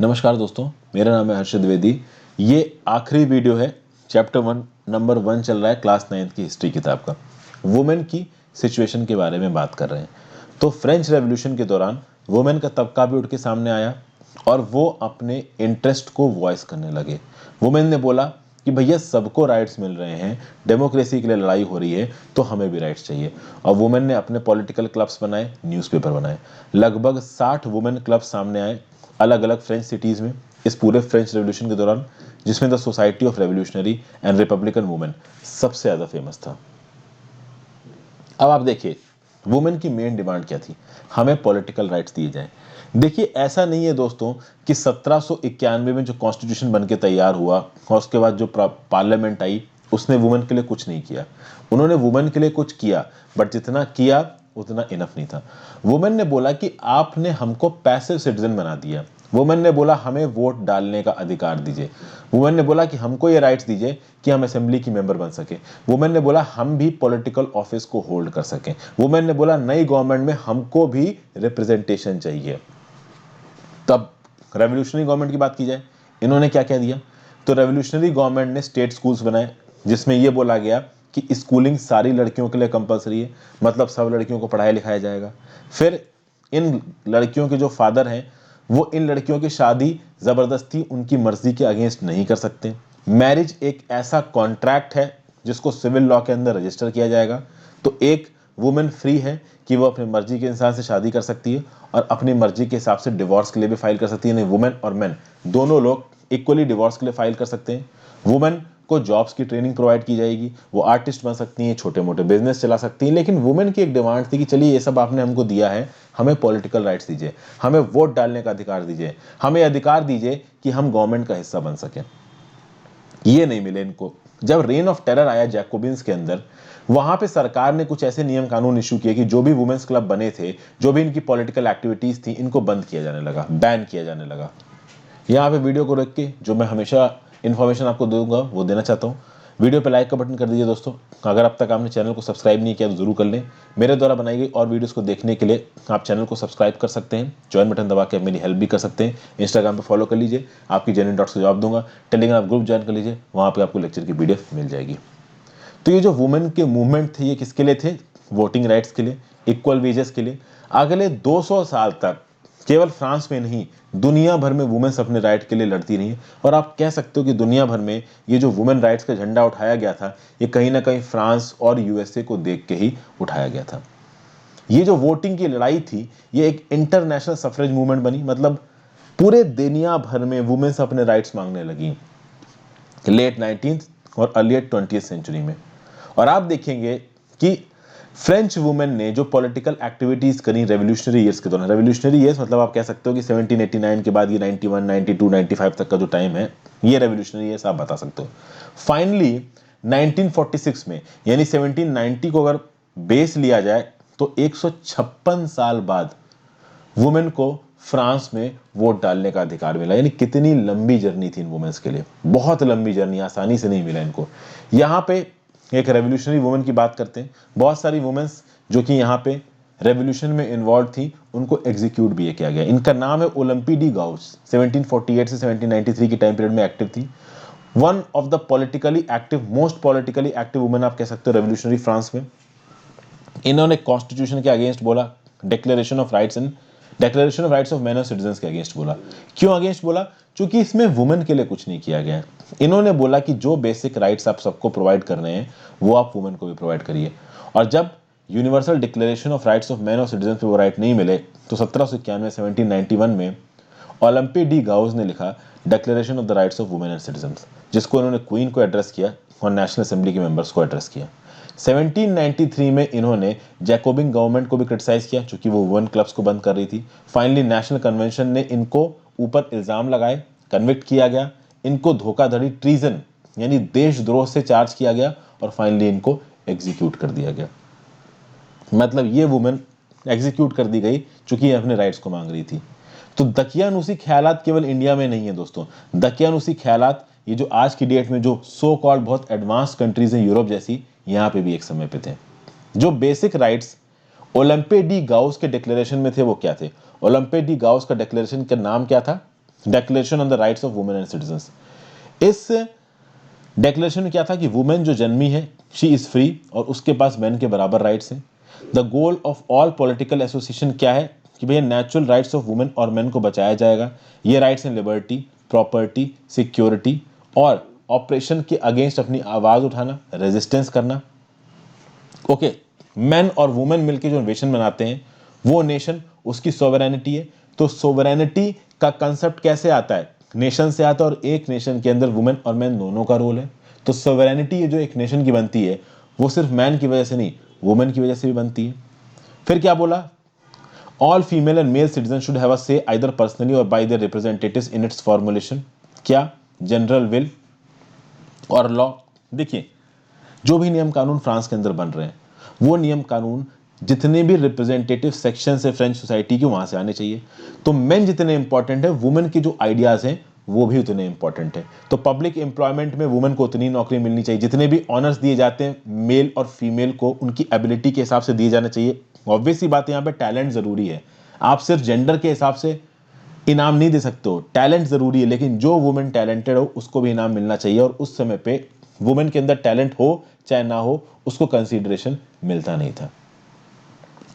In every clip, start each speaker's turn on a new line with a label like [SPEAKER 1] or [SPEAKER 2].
[SPEAKER 1] नमस्कार दोस्तों, मेरा नाम है हर्षद द्विवेदी। ये आखिरी वीडियो है। चैप्टर 1 नंबर 1 चल रहा है क्लास 9th की हिस्ट्री किताब का। वुमेन की सिचुएशन के बारे में बात कर रहे हैं। तो फ्रेंच रेवोल्यूशन के दौरान वुमेन का तबका भी उठ के सामने आया और वो अपने इंटरेस्ट को वॉइस करने लगे। वुमेन ने बोला कि भैया सबको राइट्स मिल रहे हैं, डेमोक्रेसी के लिए लड़ाई हो रही है, तो हमें भी राइट्स चाहिए। और वुमेन ने अपने पॉलिटिकल क्लब्स बनाए, न्यूज़पेपर बनाए। लगभग 60 वुमेन क्लब सामने आए अलग अलग फ्रेंच सिटीज़ में इस पूरे फ्रेंच रेवोल्यूशन के दौरान, जिसमें the society of revolutionary and Republican women सबसे ज़्यादा फेमस था। अब आप देखिए वुमेन की मेन डिमांड क्या थी। हमें पॉलिटिकल राइट्स दिए जाएं। देखिए ऐसा नहीं है दोस्तों कि 1791 में जो कॉन्स्टिट्यूशन बन के तैयार हुआ और उसके बाद जो पार्लियामेंट आई उसने वुमेन के लिए कुछ नहीं किया। उन्होंने वुमेन के लिए कुछ किया, बट जितना किया उतना इनफ नहीं था। वुमेन ने बोला कि आपने हमको पैसिव सिटीजन बना दिया। वुमेन ने बोला हमें वोट डालने का अधिकार दीजिए। वुमेन ने बोला कि हमको ये राइट्स दीजिए कि हम असेंबली की मेंबर बन सके। वुमेन ने बोला हम भी पॉलिटिकल ऑफिस को होल्ड कर सकें। वुमेन ने बोला नई गवर्नमेंट में हमको भी रिप्रेजेंटेशन चाहिए। तब रेवोल्यूशनरी गवर्नमेंट की बात की जाए, इन्होंने क्या क्या दिया। तो रेवोल्यूशनरी गवर्नमेंट ने स्टेट स्कूल्स बनाए, जिसमें यह बोला गया कि स्कूलिंग सारी लड़कियों के लिए कंपलसरी है, मतलब सब लड़कियों को पढ़ाया लिखाया जाएगा। फिर इन लड़कियों के जो फादर हैं वो इन लड़कियों की शादी ज़बरदस्ती उनकी मर्जी के अगेंस्ट नहीं कर सकते। मैरिज एक ऐसा कॉन्ट्रैक्ट है जिसको सिविल लॉ के अंदर रजिस्टर किया जाएगा। तो एक वुमेन फ्री है कि वो अपनी मर्जी के इंसान से शादी कर सकती है और अपनी मर्जी के हिसाब से डिवोर्स के लिए भी फाइल कर सकती है। नहीं, वुमेन और मेन दोनों लोग इक्वली डिवोर्स के लिए फाइल कर सकते हैं। वुमेन को जॉब्स की ट्रेनिंग प्रोवाइड की जाएगी, वो आर्टिस्ट बन सकती हैं, छोटे मोटे बिजनेस चला सकती हैं। लेकिन वुमेन की एक डिमांड थी कि चलिए ये सब आपने हमको दिया है, हमें पॉलिटिकल राइट्स दीजिए, हमें वोट डालने का अधिकार दीजिए, हमें अधिकार दीजिए कि हम गवर्नमेंट का हिस्सा बन सकें। ये नहीं मिले इनको। जब रेन ऑफ टेरर आया जैकोबिन्स के अंदर, वहां पे सरकार ने कुछ ऐसे नियम कानून इशू किए कि जो भी वुमेन्स क्लब बने थे, जो भी इनकी पॉलिटिकल एक्टिविटीज थी, इनको बंद किया जाने लगा, बैन किया जाने लगा। यहाँ पे वीडियो को रोक के जो मैं हमेशा इन्फॉर्मेशन आपको दूंगा वो देना चाहता हूँ। वीडियो पे लाइक का बटन कर दीजिए दोस्तों। अगर अब तक आपने चैनल को सब्सक्राइब नहीं किया तो जरूर कर लें। मेरे द्वारा बनाई गई और वीडियोस को देखने के लिए आप चैनल को सब्सक्राइब कर सकते हैं, ज्वाइन बटन दबा के मेरी हेल्प भी कर सकते हैं। इंस्टाग्राम पे फॉलो कर लीजिए, आपकी जेन्युइन डॉट्स को जवाब दूंगा। टेलीग्राम ग्रुप ज्वाइन कर लीजिए, वहाँ पर आपको लेक्चर की पीडीएफ मिल जाएगी। तो ये जो वुमेन के मूवमेंट थे ये किसके लिए थे? वोटिंग राइट्स के लिए, इक्वल वेजेस के लिए। अगले 200 साल तक केवल फ्रांस में नहीं दुनिया भर में वुमेन्स अपने राइट के लिए लड़ती रही। और आप कह सकते हो कि दुनिया भर में ये जो वुमेन राइट्स का झंडा उठाया गया था, ये कहीं ना कहीं फ्रांस और यूएसए को देख के ही उठाया गया था। ये जो वोटिंग की लड़ाई थी ये एक इंटरनेशनल सफरेज मूवमेंट बनी, मतलब पूरे दुनिया भर में वुमेन्स अपने राइट्स मांगने लगी लेट 19th और अर्ली 20th सेंचुरी में। और आप देखेंगे कि फ्रेंच वुमेन ने जो पॉलिटिकल एक्टिविटीज करी रेवोल्यूशनरी ईयर्स के दौरान, रेवोल्यूशनरी ईयर्स मतलब आप कह सकते हो कि 1789 के बाद ये 91, 92, 95 तक का जो टाइम है ये रेवोल्यूशनरी ईयर्स आप बता सकते हो। फाइनली 1946 में यानी 1790 को अगर बेस लिया जाए तो 156 साल बाद वुमेन को फ्रांस में वोट डालने का अधिकार मिला। यानी कितनी लंबी जर्नी थी इन वुमेन्स के लिए, बहुत लंबी जर्नी, आसानी से नहीं मिला इनको। यहाँ पे एक रेवोल्यूशनरी वुमेन की बात करते हैं। बहुत सारी वुमेन्स जो कि यहाँ पे रेवोल्यूशन में इन्वॉल्व थी उनको एग्जीक्यूट भी किया गया। इनका नाम है ओलंपी डी गाउस। 1748 से 1793 की टाइम पीरियड में एक्टिव थी। One of the politically active, most politically active women आप कह सकते हो रेवोल्यूशनरी फ्रांस में। इन्होंने कॉन्स्टिट्यूशन के अगेंस्ट बोला, declaration of rights of man और सिटीजन के अगेंस्ट बोला। क्यों अगेंस्ट बोला? क्योंकि इसमें वुमेन के लिए कुछ नहीं किया गया है। इन्होंने बोला कि जो बेसिक राइट्स आप सबको प्रोवाइड कर रहे हैं वो आप वुमेन को भी प्रोवाइड करिए। और जब universal declaration of rights of man और सिटीजन पे वो राइट नहीं मिले तो 1791 में ओलंपी डी गाउस ने लिखा declaration of the rights of women and citizen, जिसको इन्होंने क्वीन को एड्रेस किया और नेशनल असेंबली के मेंबर्स को एड्रेस किया। 1793 में इन्होंने जैकोबिन गवर्नमेंट को भी क्रिटिसाइज किया क्योंकि वो वुमेन क्लब्स को बंद कर रही थी। फाइनली नेशनल कन्वेंशन ने इनको ऊपर इल्जाम लगाए, कन्विक्ट किया गया। इनको धोखाधड़ी, ट्रीजन यानी देशद्रोह से चार्ज किया गया और फाइनली इनको एग्जीक्यूट कर दिया गया। मतलब ये वुमेन एग्जीक्यूट कर दी गई क्योंकि ये अपने राइट्स को मांग रही थी। तो दकियानूसी ख्यालात केवल इंडिया में नहीं है दोस्तों। दकियानूसी ख्यालात ये जो आज की डेट में जो सो कॉल्ड बहुत एडवांस कंट्रीज हैं यूरोप जैसी, यहाँ पे भी एक समय पे थे। जो बेसिक राइट्स ओलंपे डी गाउस के डिक्लेरेशन में थे वो क्या थे? ओलंपे डी गाउस का डिक्लेरेशन का नाम क्या था? Declaration on the rights of women and citizens. इस डेक्लेरेशन में क्या था कि वुमेन जो जन्मी है शी इज फ्री और उसके पास मैन के बराबर राइट्स हैं। The goal of all political association क्या है कि भैया नेचुरल राइट्स ऑफ वुमेन और मैन को बचाया जाएगा। ये राइट्स हैं लिबर्टी, प्रॉपर्टी, सिक्योरिटी और ऑपरेशन के अगेंस्ट अपनी आवाज उठाना, रेजिस्टेंस करना। ओके, मैन और वुमेन मिलकर जो नेशन बनाते हैं वो नेशन उसकी सोवरेनिटी है। तो सोवरेनिटी का कंसेप्ट कैसे आता है? नेशन से आता है, और एक नेशन के अंदर वुमेन और मैन दोनों का रोल है। तो सोवरेनिटी जो एक नेशन की बनती है वो सिर्फ मैन की वजह से नहीं, वुमेन की वजह से भी बनती है। फिर क्या बोला? All female and male citizen should have a say either personally or by their representatives in its formulation. क्या? जनरल विल और लॉ। देखिए, जो भी नियम कानून फ्रांस के अंदर बन रहे हैं वो नियम कानून जितने भी रिप्रेजेंटेटिव सेक्शन है फ्रेंच सोसाइटी के वहां से आने चाहिए। तो मेन जितने इंपॉर्टेंट है, वुमेन के जो आइडियाज हैं वो भी उतने इंपॉर्टेंट है। तो पब्लिक एम्प्लॉयमेंट में वुमेन को उतनी नौकरी मिलनी चाहिए। जितने भी ऑनर्स दिए जाते हैं मेल और फीमेल को उनकी एबिलिटी के हिसाब से दिए जाने चाहिए। ऑब्वियस सी बात है, यहाँ पे टैलेंट जरूरी है। आप सिर्फ जेंडर के हिसाब से इनाम नहीं दे सकते हो, टैलेंट जरूरी है, लेकिन जो वुमेन टैलेंटेड हो उसको भी इनाम मिलना चाहिए। और उस समय पे वुमेन के अंदर टैलेंट हो चाहे ना हो उसको कंसीडरेशन मिलता नहीं था।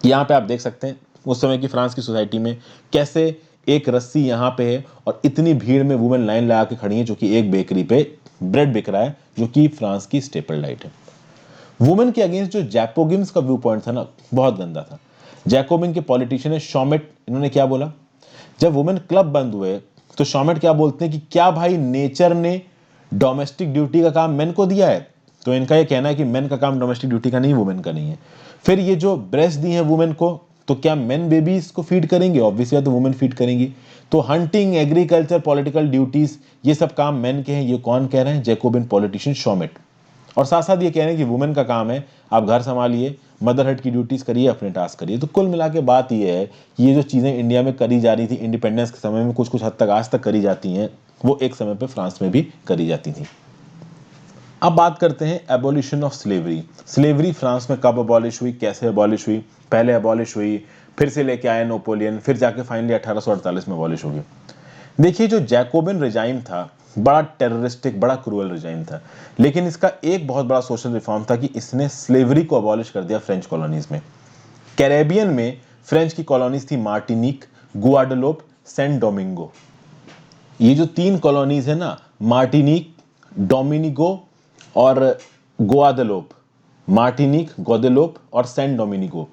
[SPEAKER 1] यहाँ पे आप देख सकते हैं उस समय की फ्रांस की सोसाइटी में कैसे एक रस्सी यहाँ पे है और इतनी भीड़ में वुमेन लाइन लगा के खड़ी है, जो कि एक बेकरी पे ब्रेड बिक रहा है, जो कि फ्रांस की स्टेपल डाइट है। वुमेन के अगेंस्ट जो जैकोबिन्स का व्यू पॉइंट था ना, बहुत गंदा था। जैकोबिन के पॉलिटिशियन है शॉमेट, इन्होंने क्या बोला? जब वुमेन क्लब बंद हुए तो शॉमेट क्या बोलते हैं कि क्या भाई नेचर ने डोमेस्टिक ड्यूटी का काम मेन को दिया है? तो इनका ये कहना है कि मेन का काम डोमेस्टिक ड्यूटी का नहीं, वुमेन का नहीं है। फिर ये जो ब्रेस्ट दी है वुमेन को, तो क्या मेन बेबीज को फीड करेंगे? ऑब्वियसली तो वुमेन फीड करेंगी। तो हंटिंग, एग्रीकल्चर, पॉलिटिकल ड्यूटीज, ये सब काम मेन के हैं। ये कौन कह रहे हैं? Jacobin politician Chaumette. और साथ साथ ये कह रहे हैं कि वुमेन का काम है आप घर संभालिए, मदरहुड की ड्यूटीज करिए, अपने टास्क करिए। तो कुल मिला के बात ये है कि ये जो चीज़ें इंडिया में करी जा रही थी इंडिपेंडेंस के समय में, कुछ कुछ हद तक आज तक करी जाती हैं, वो एक समय पे फ्रांस में भी करी जाती थी। अब बात करते हैं abolition of slavery. Slavery France में कब अबॉलिश हुई, कैसे अबॉलिश हुई? पहले अबॉलिश हुई, फिर से लेके आए नेपोलियन, फिर जाके फाइनली 1848 में अबॉलिश हो गई। देखिए, जो जैकोबिन रिजाइम था बड़ा टेररिस्टिक, बड़ा क्रूअल रिजाइम था, लेकिन इसका एक बहुत बड़ा सोशल रिफॉर्म था कि इसने स्लेवरी को अबॉलिश कर दिया फ्रेंच कॉलोनीज में। कैरेबियन में फ्रेंच की कॉलोनीज थी मार्टिनिक, गुआडेलोप, सेंट डोमिंगो। ये जो 3 कॉलोनीज है ना, मार्टिनिक, डोमिनिगो और गुआदेलोप, मार्टिनिक, गोदेलोप और सेंट डोमिनिगो,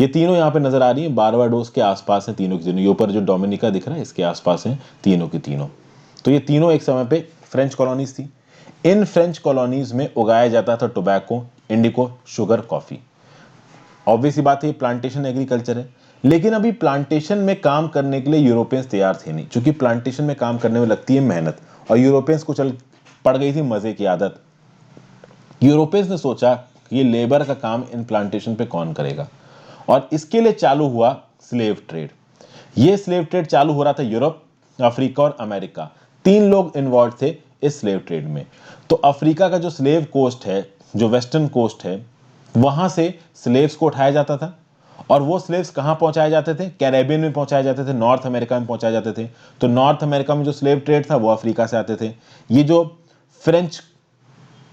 [SPEAKER 1] ये तीनों यहाँ पे नजर आ रही है। बारबाडोस के आसपास है तीनों की तीनों। ये ऊपर जो डोमिनिका दिख रहा है इसके आसपास है तीनों की तीनों। तो ये तीनों एक समय पे फ्रेंच कॉलोनीज थी। इन फ्रेंच कॉलोनीज में उगाया जाता था टोबैको, इंडिको, शुगर, कॉफी। ऑब्वियस ही बात है, प्लांटेशन एग्रीकल्चर है। लेकिन अभी प्लांटेशन में काम करने के लिए यूरोपियंस तैयार थे नहीं, क्योंकि प्लांटेशन में काम करने में लगती है मेहनत, और यूरोपियंस को चल पड़ गई थी मजे की आदत। यूरोपियंस ने सोचा कि ये लेबर का काम इन प्लांटेशन पे कौन करेगा, और इसके लिए चालू हुआ स्लेव ट्रेड। ये स्लेव ट्रेड चालू हो रहा था यूरोप, अफ्रीका और अमेरिका। 3 लोग इन्वॉल्व थे इस स्लेव ट्रेड में। तो अफ्रीका का जो स्लेव कोस्ट है, जो वेस्टर्न कोस्ट है, वहां से स्लेव्स को उठाया जाता था, और वो स्लेव्स कहां पहुंचाए जाते थे? कैरेबियन में पहुंचाए जाते थे, नॉर्थ अमेरिका में पहुंचाए जाते थे। तो नॉर्थ अमेरिका में जो स्लेव ट्रेड था वो अफ्रीका से आते थे। ये जो फ्रेंच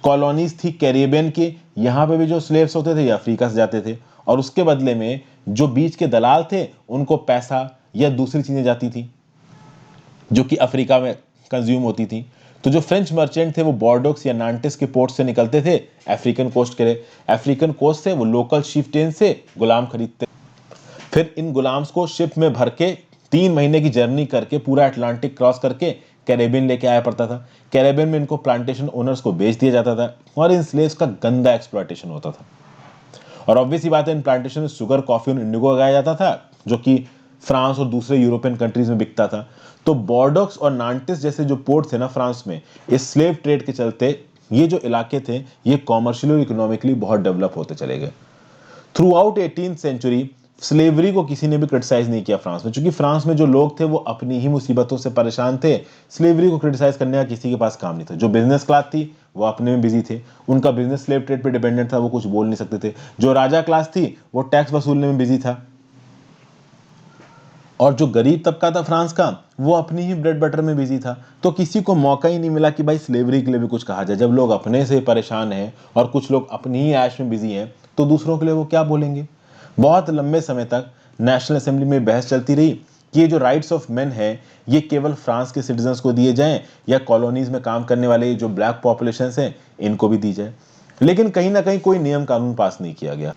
[SPEAKER 1] कॉलोनीज थी कैरेबियन की, यहां पे भी जो स्लेव्स होते थे ये अफ्रीका से जाते थे, और उसके बदले में जो बीच के दलाल थे उनको पैसा या दूसरी चीजें जाती थी जो कि अफ्रीका में कंज्यूम होती थी। तो जो फ्रेंच मर्चेंट थे वो बॉर्डोक्स या नांटिस के पोर्ट से निकलते थे अफ्रीकन कोस्ट के लिए। अफ्रीकन कोस्ट से वो लोकल शिफ्टेन से गुलाम खरीदते, फिर इन गुलाम्स को शिप में भर के 3 महीने की जर्नी करके पूरा अटलांटिक क्रॉस करके कैरेबियन लेके आया पड़ता था। कैरेबियन में इनको प्लांटेशन ओनर्स को बेच दिया जाता था, और इन स्लेव्स का गंदा एक्सप्लॉयटेशन होता था। और ऑब्वियस ही बात है, इन प्लांटेशन में शुगर, कॉफी और इंडिगो उगाया जाता था, जो कि फ्रांस और दूसरे यूरोपियन कंट्रीज में बिकता था। तो बॉर्डोक्स और नांटिस जैसे जो पोर्ट थे ना फ्रांस में, इस स्लेव ट्रेड के चलते ये जो इलाके थे ये कॉमर्शियली और इकोनॉमिकली बहुत डेवलप होते चले गए। Through out 18th century slavery को किसी ने भी क्रिटिसाइज नहीं किया फ्रांस में, क्योंकि फ्रांस में जो लोग थे वो अपनी ही मुसीबतों से परेशान थे। स्लेवरी को क्रिटिसाइज करने का किसी के पास काम नहीं था। जो बिजनेस क्लास थी वो अपने में बिजी थे, उनका बिजनेस स्लेव ट्रेड पे डिपेंडेंट था, वो कुछ बोल नहीं सकते थे। जो राजा क्लास थी वो टैक्स वसूलने में बिजी था। और जो गरीब तबका था फ्रांस का, वो अपनी ही ब्रेड बटर में बिजी था। तो किसी को मौका ही नहीं मिला कि भाई स्लेवरी के लिए भी कुछ कहा जाए। जब लोग अपने से परेशान हैं और कुछ लोग अपनी ही ऐश में बिजी हैं, तो दूसरों के लिए वो क्या बोलेंगे। बहुत लंबे समय तक नेशनल असेंबली में बहस चलती रही कि ये जो राइट्स ऑफ मैन है, ये केवल फ्रांस के सिटीजन्स को दिए जाएं या कॉलोनीज में काम करने वाले जो ब्लैक पॉपुलेशन हैं इनको भी दी जाए। लेकिन कहीं ना कहीं कोई नियम कानून पास नहीं किया गया।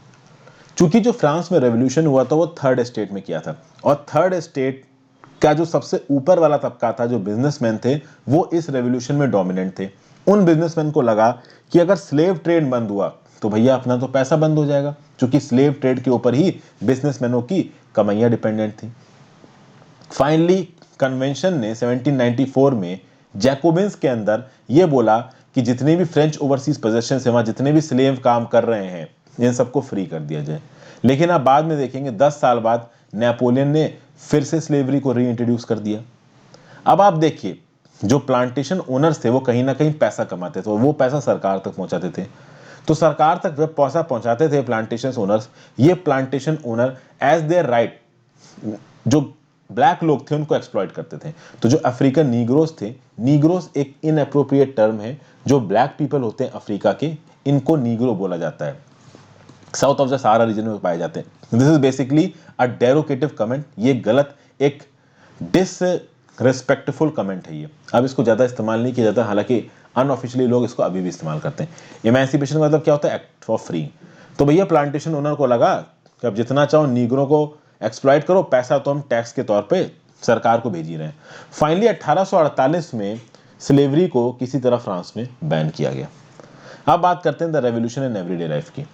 [SPEAKER 1] चूंकि जो फ्रांस में रेवोल्यूशन हुआ था वो थर्ड एस्टेट में किया था, और थर्ड एस्टेट का जो सबसे ऊपर वाला तबका था, जो बिजनेसमैन थे, वो इस रेवोल्यूशन में डोमिनेंट थे। उन बिजनेसमैन को लगा कि अगर स्लेव ट्रेड बंद हुआ तो भैया अपना तो पैसा बंद हो जाएगा, क्योंकि स्लेव ट्रेड के ऊपर ही बिजनेसमैनों की कमाइयां डिपेंडेंट थी। फाइनली कन्वेंशन ने 1794 में जैकोबिन्स के अंदर यह बोला कि जितने भी फ्रेंच ओवरसीज पोजेशन है, वहां जितने भी स्लेव काम कर रहे हैं, इन सबको फ्री कर दिया जाए। लेकिन आप बाद में देखेंगे 10 साल बाद नेपोलियन ने फिर से स्लेवरी को रीइंट्रोड्यूस कर दिया। अब आप देखिए, जो प्लांटेशन ओनर्स थे वो कहीं ना कहीं पैसा कमाते थे और वो पैसा सरकार तक पहुंचाते थे। तो सरकार तक जब पैसा पहुंचाते थे प्लांटेशन ओनर्स, ये plantation owner as their right जो ब्लैक लोग थे उनको एक्सप्लॉइट करते थे। तो जो अफ्रीकन नीग्रोस थे, नीग्रोस एक इनअप्रोप्रिएट टर्म है, जो ब्लैक पीपल होते हैं अफ्रीका के, इनको नीग्रो बोला जाता है। South of the Sahara region में पाए जाते हैं। This is basically a derogatory comment. ये गलत, एक डिसरिस्पेक्टफुल कमेंट है ये। अब इसको ज्यादा इस्तेमाल नहीं किया जाता, हालांकि अनऑफिशियली लोग इसको अभी भी इस्तेमाल करते हैं। इमेंसिपेशन का मतलब क्या होता है? Act for free. तो भैया प्लांटेशन ओनर को लगा कि अब जितना चाहो नीग्रो को एक्सप्लॉइट करो, पैसा तो हम टैक्स के तौर पे सरकार को भेज ही रहे हैं। फाइनली 1848 में स्लेवरी को किसी तरह फ्रांस में बैन किया गया। अब बात करते हैं the revolution in everyday life की।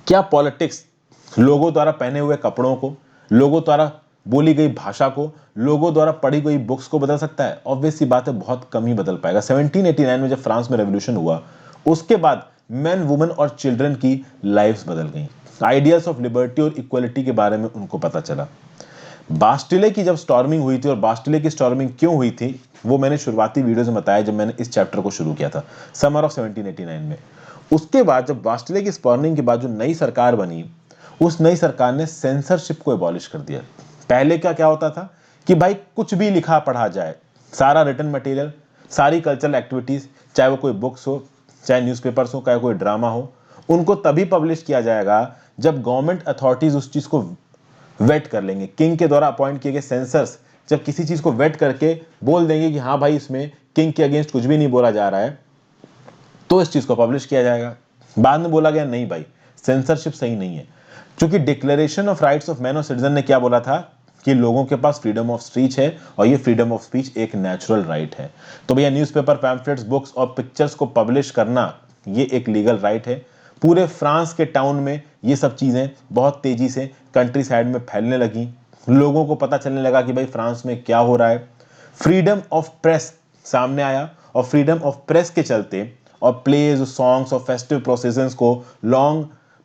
[SPEAKER 1] क्या पॉलिटिक्स लोगों द्वारा पहने हुए कपड़ों को, लोगों द्वारा बोली गई भाषा को, लोगों द्वारा पढ़ी गई बुक्स को बदल सकता है? ऑब्वियस सी बात है, बहुत कम ही बदल पाएगा। 1789 में जब फ्रांस में रेवोल्यूशन हुआ, उसके बाद मेन, वुमेन और चिल्ड्रन की लाइफ्स बदल गई। आइडियाज ऑफ लिबर्टी और इक्वलिटी के बारे में उनको पता चला। बास्टिले की जब स्टॉर्मिंग हुई थी, और बास्टिले की स्टॉर्मिंग क्यों हुई थी वो मैंने शुरुआती वीडियोस में बताया जब मैंने इस चैप्टर को शुरू किया था, समर ऑफ 1789 में। उसके बाद जब बास्टिले की स्टॉर्मिंग के बाद जो नई सरकार बनी, उस नई सरकार ने सेंसरशिप को एबॉलिश कर दिया। पहले क्या क्या होता था कि भाई कुछ भी लिखा पढ़ा जाए, सारा रिटन मटेरियल, सारी कल्चरल एक्टिविटीज, चाहे वो कोई बुक्स हो, चाहे न्यूज़पेपर्स हो, चाहे कोई ड्रामा हो, उनको तभी पब्लिश किया जाएगा जब गवर्नमेंट अथॉरिटीज उस चीज को वेट कर लेंगे। किंग के द्वारा अपॉइंट किए गए सेंसर्स जब किसी चीज को वेट करके बोल देंगे कि हाँ भाई इसमें किंग के अगेंस्ट कुछ भी नहीं बोला जा रहा है, तो इस चीज को पब्लिश किया जाएगा। बाद में बोला गया नहीं भाई, सेंसरशिप सही नहीं है, क्योंकि declaration of rights of man और सिटीजन ने क्या बोला था कि लोगों के पास फ्रीडम ऑफ स्पीच है, और ये फ्रीडम ऑफ स्पीच एक नेचुरल राइट है। तो भैया न्यूज़पेपर, पैम्फलेट्स, बुक्स और पिक्चर्स को पब्लिश करना ये एक लीगल राइट है। पूरे फ्रांस के टाउन में ये सब चीजें बहुत तेजी से कंट्री साइड में फैलने लगी। लोगों को पता चलने लगा कि भाई फ्रांस में क्या हो रहा है। फ्रीडम ऑफ प्रेस सामने आया, और फ्रीडम ऑफ प्रेस के चलते और प्लेज, सॉन्ग्स और फेस्टिव प्रोसेशंस को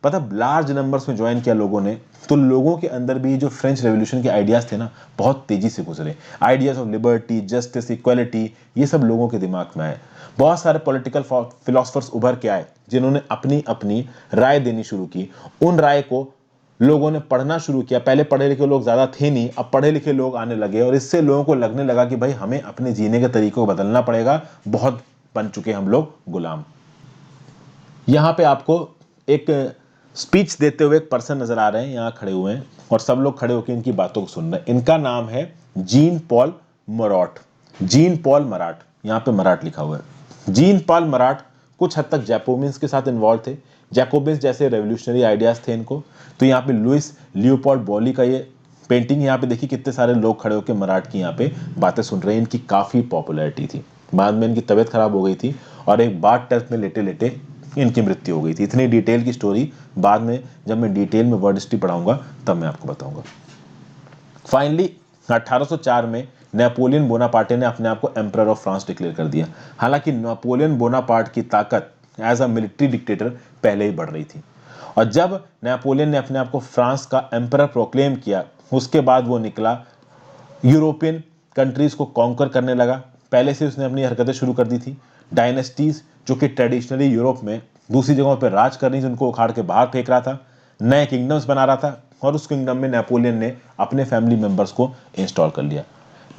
[SPEAKER 1] लार्ज नंबर्स में ज्वाइन किया लोगों ने। तो लोगों के अंदर भी जो फ्रेंच रेवोल्यूशन के आइडियाज थे ना, बहुत तेजी से गुजरे। Ideas of liberty, justice, equality, ये सब लोगों के दिमाग में आए। बहुत सारे पॉलिटिकल फिलोसफर्स उभर के आए जिन्होंने अपनी अपनी राय देनी शुरू की। उन राय को लोगों ने पढ़ना शुरू किया। पहले पढ़े लिखे लोग ज्यादा थे नहीं, अब पढ़े लिखे लोग आने लगे, और इससे लोगों को लगने लगा कि भाई हमें अपने जीने के तरीकों को बदलना पड़ेगा, बहुत बन चुके हम लोग गुलाम। यहाँ पे आपको एक स्पीच देते हुए एक पर्सन नजर आ रहे हैं, यहाँ खड़े हुए हैं, और सब लोग खड़े होकर इनकी बातों को सुन रहे हैं। इनका नाम है Jean Paul Marathi. Jean Paul Marathi, यहाँ पे मराट लिखा हुआ है। जीन पॉल मराट कुछ हद तक जैकोबिन्स के साथ इन्वॉल्व थे। जैकोबिन्स जैसे रेवोल्यूशनरी आइडियाज थे इनको। तो यहाँ पे लुइस लियोपोल्ड बॉली का ये पेंटिंग, यहाँ पे देखिए कितने सारे लोग खड़े होकर मराट की यहाँ पे बातें सुन रहे हैं। इनकी काफी पॉपुलैरिटी थी। बाद में इनकी तबीयत खराब हो गई थी, और एक बाथ टब में लेटे लेटे इनकी मृत्यु हो गई थी। इतनी डिटेल की स्टोरी बाद में जब मैं डिटेल में वर्ड हिस्ट्री पढ़ाऊंगा तब मैं आपको बताऊंगा। फाइनली 1804 में नेपोलियन बोनापार्टे ने अपने आप को एम्परर ऑफ फ्रांस डिक्लेयर कर दिया। हालांकि नेपोलियन बोनापार्ट की ताकत एज अ मिलिट्री डिक्टेटर पहले ही बढ़ रही थी, और जब नेपोलियन ने अपने आप को फ्रांस का एम्परर प्रोक्लेम किया, उसके बाद वो निकला यूरोपियन कंट्रीज को कॉन्कर करने लगा। पहले से उसने अपनी हरकतें शुरू कर दी थी। डायनेस्टीज जो कि ट्रेडिशनली यूरोप में दूसरी जगहों पर राज कर रही थी, उनको उखाड़ के बाहर फेंक रहा था। नए किंगडम्स बना रहा था। और उस किंगडम में नेपोलियन ने अपने फैमिली मेंबर्स को इंस्टॉल कर लिया।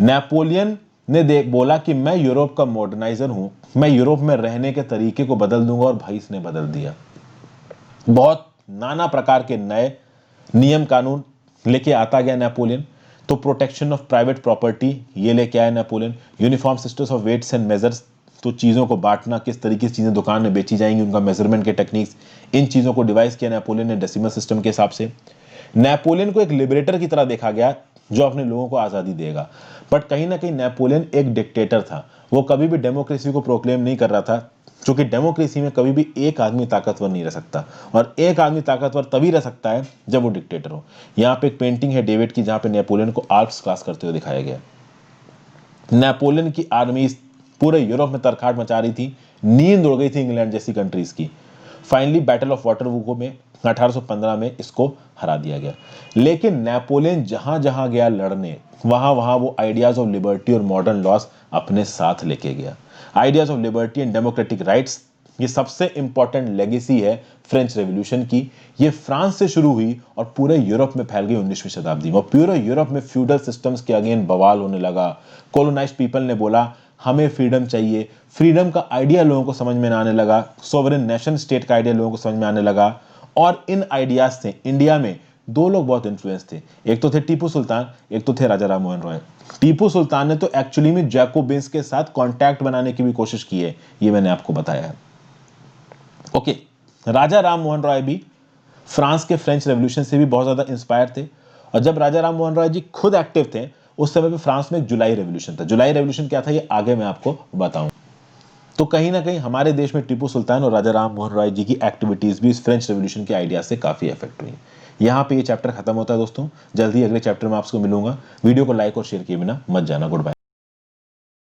[SPEAKER 1] नेपोलियन ने बोला कि मैं यूरोप का मॉडर्नाइजर हूं, मैं यूरोप में रहने के तरीके को बदल दूंगा, और भाई इसने बदल दिया। बहुत नाना प्रकार के नए नियम कानून लेके आता गया नेपोलियन। तो प्रोटेक्शन ऑफ प्राइवेट प्रॉपर्टी ये लेके आया Napoleon. Uniform systems of weights and measures, तो चीज़ों को बांटना, किस तरीके से चीज़ें दुकान में बेची जाएंगी, उनका मेजरमेंट के टेक्निक्स, इन चीज़ों को डिवाइस किया नेपोलियन ने डेसिमल सिस्टम के हिसाब से। नेपोलियन को एक लिबरेटर की तरह देखा गया जो अपने लोगों को आज़ादी देगा, बट कहीं ना कहीं नेपोलियन एक डिक्टेटर था। वो कभी भी डेमोक्रेसी को प्रोक्लेम नहीं कर रहा था, क्योंकि डेमोक्रेसी में कभी भी एक आदमी ताकतवर नहीं रह सकता, और एक आदमी ताकतवर तभी रह सकता है जब वो डिक्टेटर हो। यहाँ पे एक पेंटिंग है डेविड की, जहाँ पे नेपोलियन को आल्प्स क्रॉस करते हुए दिखाया गया। नेपोलियन की आर्मी पूरे यूरोप में तरखाट मचा रही थी, नींद उड़ गई थी इंग्लैंड जैसी कंट्रीज की। फाइनली बैटल ऑफ वाटरलू में 1815 में इसको हरा दिया गया। लेकिन नेपोलियन जहां जहां गया लड़ने, वहां वहां वो आइडियाज ऑफ लिबर्टी और मॉडर्न लॉस अपने साथ लेके गया। Ideas of liberty and democratic rights, ये सबसे इंपॉर्टेंट लेगेसी है फ्रेंच रेवोल्यूशन की। ये फ्रांस से शुरू हुई और पूरे यूरोप में फैल गई 19वीं शताब्दी में, और पूरे यूरोप में फ्यूडल सिस्टम्स के अगेन बवाल होने लगा। कॉलोनाइज्ड पीपल ने बोला हमें फ्रीडम चाहिए। फ्रीडम का आइडिया लोगों को समझ में आने लगा, सोवरेन नेशन स्टेट का आइडिया लोगों को समझ में आने लगा। और इन आइडियाज से इंडिया में दो लोग बहुत इन्फ्लुएंस थे, एक तो थे टीपू सुल्तान, एक तो थे राजा राम मोहन रॉय। टीपू सुल्तान ने तो एक्चुअली में जैकोबिन्स के साथ कांटेक्ट बनाने की भी कोशिश की है, ये मैंने आपको बताया है। ओके, राजा राम मोहन रॉय भी फ्रांस के फ्रेंच रेवोल्यूशन से भी बहुत ज्यादा इंस्पायर थे, और जब राजा राम मोहन रॉय जी खुद एक्टिव थे उस समय पे फ्रांस में एक जुलाई रेवोल्यूशन था। जुलाई रेवोल्यूशन क्या था ये आगे मैं आपको बताऊं। तो कहीं ना कहीं हमारे देश में टीपू सुल्तान और राजा राम मोहन रॉय जी की एक्टिविटीज भी इस फ्रेंच रेवोल्यूशन के आइडिया से काफी इफेक्ट हुई। यहाँ पे ये चैप्टर खत्म होता है दोस्तों। जल्दी अगले चैप्टर में आपको मिलूंगा। वीडियो को लाइक और शेयर किए बिना मत जाना। Good bye.